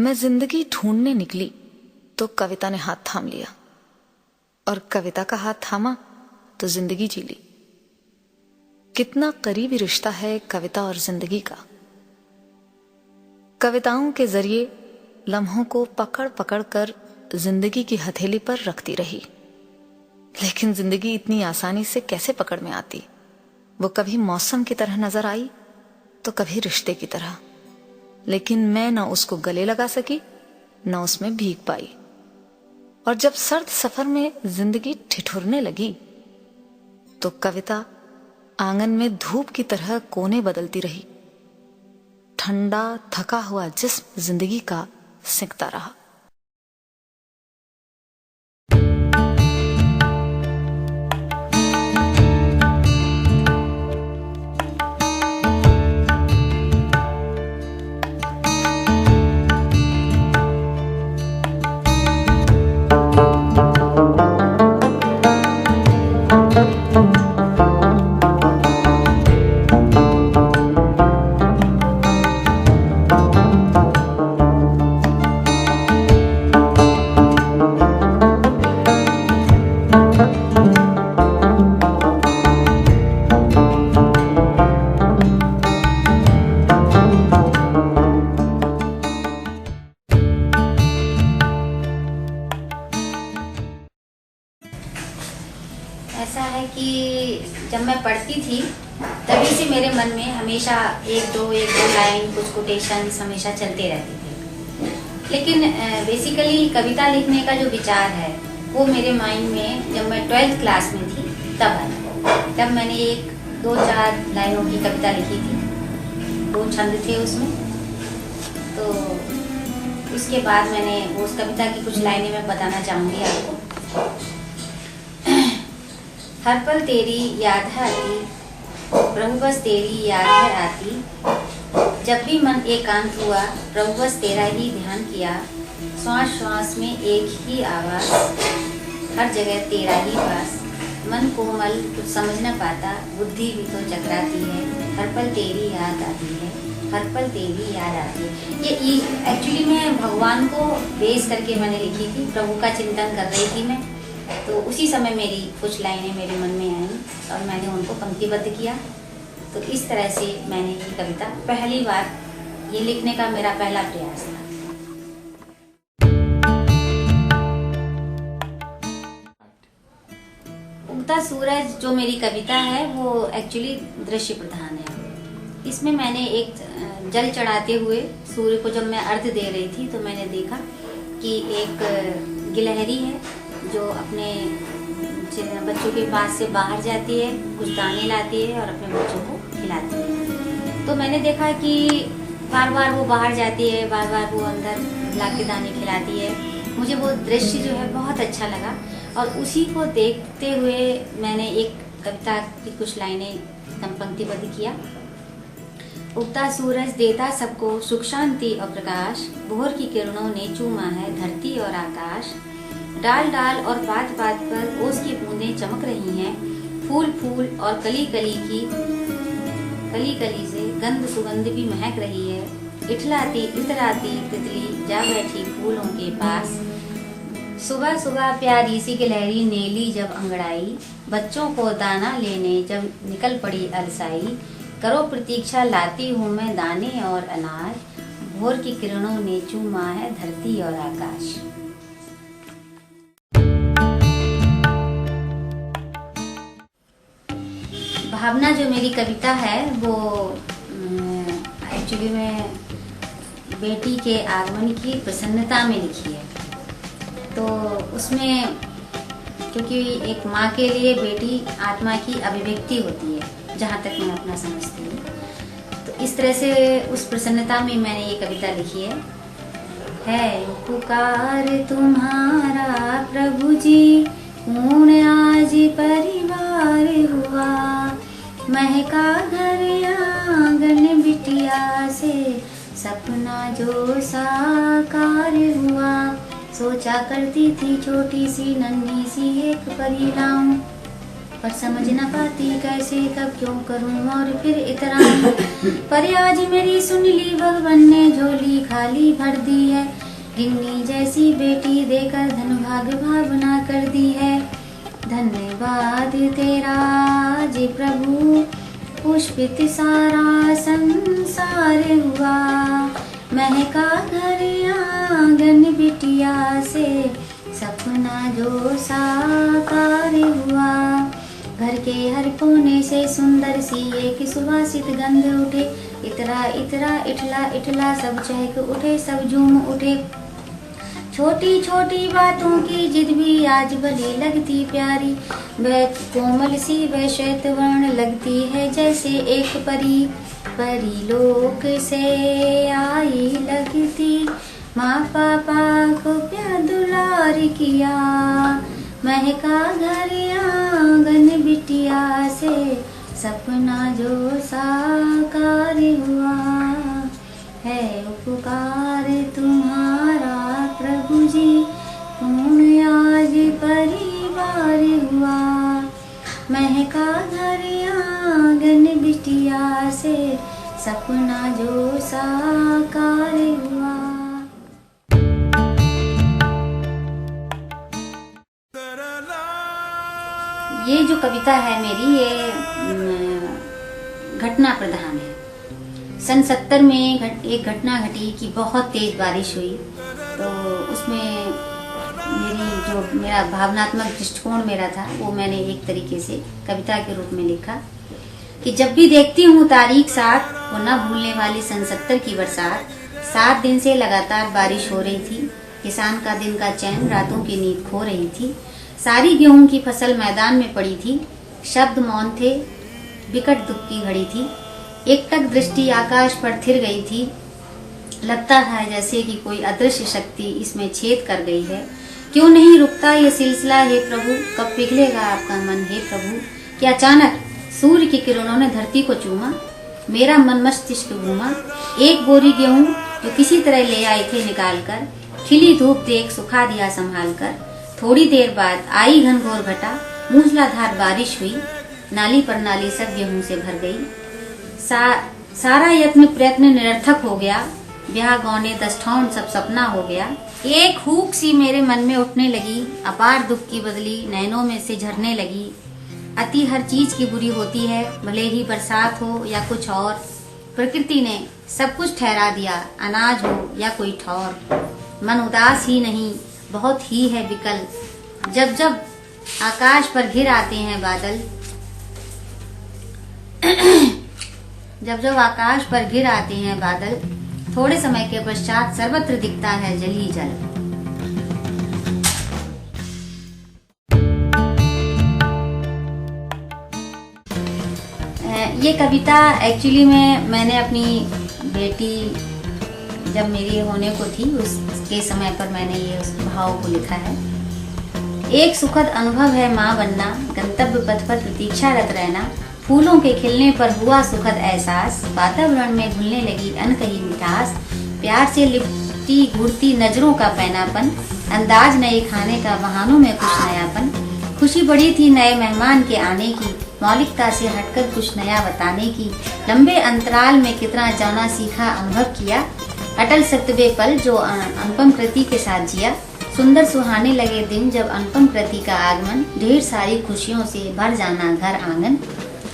मैं जिंदगी ढूंढने निकली तो कविता ने हाथ थाम लिया, और कविता का हाथ थामा तो जिंदगी जी ली। कितना करीबी रिश्ता है कविता और जिंदगी का। कविताओं के जरिए लम्हों को पकड़ पकड़ कर जिंदगी की हथेली पर रखती रही, लेकिन जिंदगी इतनी आसानी से कैसे पकड़ में आती। वो कभी मौसम की तरह नजर आई तो कभी रिश्ते की तरह, लेकिन मैं न उसको गले लगा सकी न उसमें भीग पाई। और जब सर्द सफर में जिंदगी ठिठुरने लगी तो कविता आंगन में धूप की तरह कोने बदलती रही। ठंडा थका हुआ जिस्म जिंदगी का सिकता रहा। ऐसा है कि जब मैं पढ़ती थी तभी से मेरे मन में हमेशा एक दो लाइन कुछ कोटेशंस हमेशा चलते रहते थे। लेकिन बेसिकली कविता लिखने का जो विचार है वो मेरे माइंड में जब मैं 12th क्लास में थी तब आया। तब मैंने एक 2-4 लाइनों की कविता लिखी थी, 2 छंद थे उसमें। तो उसके बाद मैंने उस कविता की कुछ लाइनें मैं बताना चाहूँगी आपको। हर पल तेरी याद है आती, प्रभु बस तेरी याद है आती। जब भी मन एकांत हुआ, प्रभु बस तेरा ही ध्यान किया। श्वास श्वास में एक ही आवाज, हर जगह तेरा ही पास। मन कोमल कुछ समझ न पाता, बुद्धि भी तो चकराती है। हर पल तेरी याद आती है, हर पल तेरी याद आती है। ये एक्चुअली मैं भगवान को बेस करके मैंने लिखी थी। प्रभु का चिंतन कर रही थी मैं, तो उसी समय मेरी कुछ लाइनें मेरे मन में आई और मैंने उनको पंक्तिबद्ध किया। तो इस तरह से मैंने ये कविता पहली बार, ये लिखने का मेरा पहला प्रयास था। उगता सूरज जो मेरी कविता है वो एक्चुअली दृश्य प्रधान है। इसमें मैंने एक जल चढ़ाते हुए सूर्य को जब मैं अर्घ्य दे रही थी तो मैंने देखा कि एक गिलहरी है जो अपने बच्चों के पास से बाहर जाती है, कुछ दाने लाती है और अपने बच्चों को खिलाती है। तो मैंने देखा कि बार बार वो बाहर जाती है, बार बार वो अंदर लाके दाने खिलाती है। मुझे वो दृश्य जो है बहुत अच्छा लगा और उसी को देखते हुए मैंने एक कविता की कुछ लाइनें पंक्तिबद्ध किया। उगता सूरज देता सबको सुख शांति और प्रकाश, भोर की किरणों ने चूमा है धरती और आकाश। डाल डाल और बात बात पर ओस की बूंदें चमक रही हैं। फूल फूल और कली कली से गंध सुगंध भी महक रही है। इतराती तितली जा बैठी फूलों के पास। सुबह सुबह प्यारी सी गिलहरी नेली जब अंगड़ाई, बच्चों को दाना लेने जब निकल पड़ी अलसाई। करो प्रतीक्षा लाती हूँ मैं दाने और अनाज, भोर की किरणों ने चूमा है धरती और आकाश। भावना जो मेरी कविता है वो एक्चुअली में बेटी के आगमन की प्रसन्नता में लिखी है। तो उसमें क्योंकि एक माँ के लिए बेटी आत्मा की अभिव्यक्ति होती है, जहाँ तक मैं अपना समझती हूँ। तो इस तरह से उस प्रसन्नता में मैंने ये कविता लिखी है पुकार तुम्हारा प्रभु जी, पूर्ण आज परिवार हुआ। महका घर आंगन बिटिया से, सपना जो साकार हुआ। सोचा करती थी छोटी सी नन्ही सी एक परी लाऊं, पर समझ न पाती कैसे कब क्यों करूं और फिर इतराऊं। पर आज मेरी सुन ली भगवान ने झोली खाली भर दी है। गिन्नी जैसी बेटी देकर धन भाग भावना कर दी है। धन्यवाद तेरा जी प्रभु, पुष्पित सारा संसार हुआ। महका घर आंगन बिटिया से, सपना जो साकार हुआ। घर के हर कोने से सुंदर सी एक सुवासित गंध उठे। इतरा इतरा इठला इठला सब चहक उठे, सब झूम उठे। छोटी छोटी बातों की जिद भी आज भली लगती प्यारी। वह कोमल सी वह श्वेत वर्ण लगती है जैसे एक परी। परी लोक से आई लगती, माँ पापा को प्यार दुलार किया। महका घर आंगन बिटिया से, सपना जो साकार हुआ। है उपकार तुम्हारा प्रभु जी, पुण्य आज परिवार हुआ। महका घर आंगन बिटिया से, सपना जो साकार हुआ। ये जो कविता है मेरी, ये घटना प्रधान है। सन 70 में एक घटना घटी कि बहुत तेज बारिश हुई। तो उसमें मेरा भावनात्मक दृष्टिकोण मेरा था, वो मैंने एक तरीके से कविता के रूप में लिखा कि जब भी देखती हूँ तारीख 7, वो न भूलने वाली सन 70 की बरसात। 7 दिन से लगातार बारिश हो रही थी। किसान का दिन का चैन, रातों की नींद खो रही थी। सारी गेहूं की फसल मैदान में पड़ी थी। शब्द मौन थे, विकट दुख की घड़ी थी। एकटक दृष्टि आकाश पर थिर गई थी। लगता था जैसे कि कोई अदृश्य शक्ति इसमें छेद कर गई है। क्यों नहीं रुकता ये सिलसिला हे प्रभु, कब पिघलेगा आपका मन हे प्रभु। कि अचानक सूर्य की किरणों ने धरती को चूमा, मेरा मन मस्तिष्क घूमा। एक बोरी गेहूं जो किसी तरह ले आए थे निकाल कर, खिली धूप देख सुखा दिया संभाल कर। थोड़ी देर बाद आई घनघोर घटा, मूसलाधार बारिश हुई। नाली पर नाली सब गेहूं से भर गई। सारा यत्न प्रयत्न निरर्थक हो गया। ब्याह गौने दस्ठौन सब सपना हो गया। एक हुक सी मेरे मन में उठने लगी, अपार दुख की बदली नैनों में से झरने लगी। अति हर चीज की बुरी होती है, भले ही बरसात हो या कुछ और। प्रकृति ने सब कुछ ठहरा दिया, अनाज हो या कोई ठौर। मन उदास ही नहीं, बहुत ही है विकल। जब जब आकाश पर घिर आते हैं बादल जब जब आकाश पर घिर आते हैं बादल, थोड़े समय के पश्चात सर्वत्र दिखता है जल ही जल। ये कविता एक्चुअली में मैंने अपनी बेटी जब मेरी होने को थी उसके समय पर मैंने ये उस भाव को लिखा है। एक सुखद अनुभव है माँ बनना, गंतव्य पथ पर प्रतीक्षारत रहना। फूलों के खिलने पर हुआ सुखद एहसास, वातावरण में घुलने लगी अनकही मिठास। प्यार से लिपटी घूरती नजरों का पैनापन, अंदाज नए खाने का, बहानों में कुछ नयापन। खुशी बड़ी थी नए मेहमान के आने की, मौलिकता से हटकर कुछ नया बताने की। लंबे अंतराल में कितना जाना सीखा, अनुभव किया। अटल सत्य वे पल जो अनुपम कृति के साथ जिया। सुंदर सुहाने लगे दिन जब अनुपम कृति का आगमन। ढेर सारी खुशियों से भर जाना घर आंगन।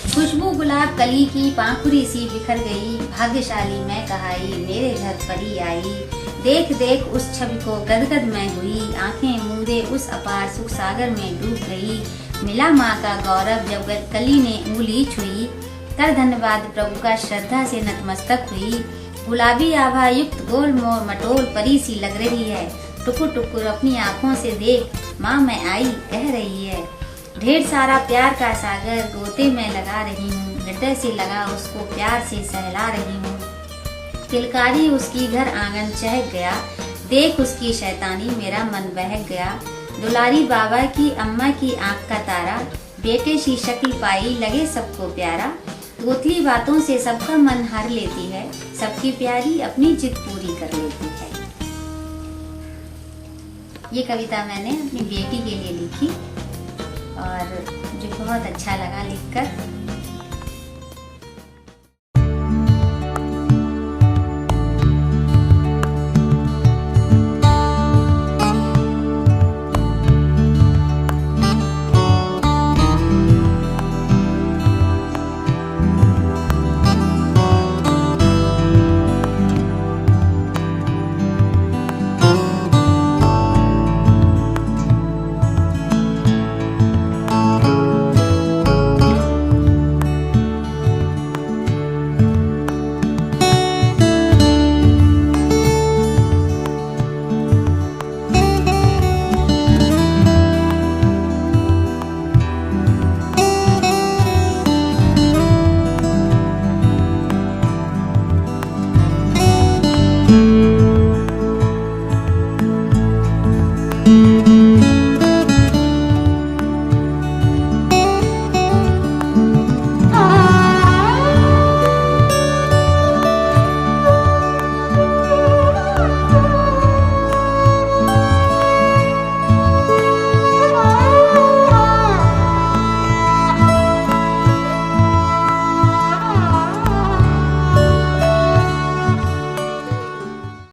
खुशबू गुलाब कली की पाखुरी सी बिखर गई। भाग्यशाली मैं कहाई, मेरे घर परी आई। देख देख उस छवि को गदगद मैं हुई, आंखें मूंदे उस अपार सुख सागर में डूब गई। मिला माँ का गौरव जब कली ने उंगली छुई, कर धन्यवाद प्रभु का श्रद्धा से नतमस्तक हुई। गुलाबी आभा युक्त गोल मोर मटोल परी सी लग रही है, टुकुर टुकुर अपनी आँखों से देख माँ मैं आई कह रही है। ढेर सारा प्यार का सागर गोते में लगा रही हूँ, हृदय से लगा उसको प्यार से सहला रही हूँ। किलकारी उसकी घर आंगन चहक गया, देख उसकी शैतानी मेरा मन बहक गया। दुलारी बाबा की अम्मा की आँख का तारा, बेटे सी शक्ल पाई लगे सबको प्यारा। गोथली बातों से सबका मन हर लेती है, सबकी प्यारी अपनी जिद पूरी कर लेती है। ये कविता मैंने अपनी बेटी के लिए लिखी और मुझे बहुत अच्छा लगा लिखकर।